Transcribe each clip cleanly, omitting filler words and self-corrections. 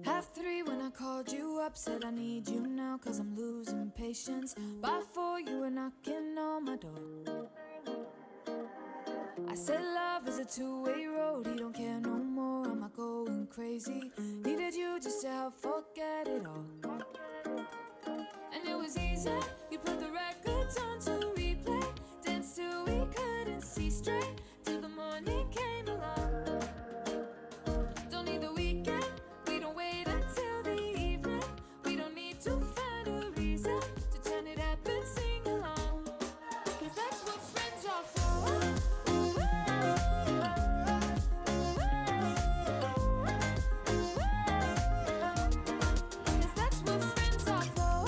Half three when I called you up, said I need you now, cause I'm losing patience. By four you were knocking on my door. I said love is a two-way road, he don't care no more, am I going crazy? Needed you just to help forget it all. And it was easy, you put the records on to replay, danced till we couldn't see straight, till the morning came along. Don't need the weekend, we don't wait until the evening, we don't need to find a reason to turn it up and sing along, cause that's what friends are for. Cause that's what friends are for.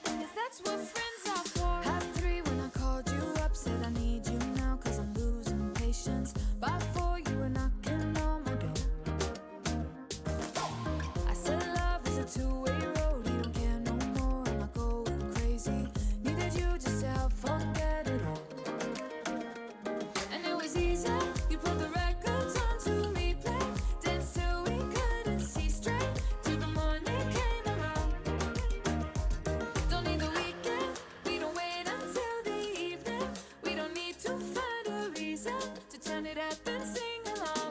Cause that's what friends are for. Half three when I called you up, said I need you now, cause I'm losing patience. By four you were knocking on my door. I said love is a two-way road, you don't care no more, am I going crazy? Needed you just to help forget it all. And it was easy, you put the records on to replay, danced till we couldn't see straight, till the morning came around. Don't need the weekend, we don't wait until the evening, we don't need to find a reason to turn it up and sing along.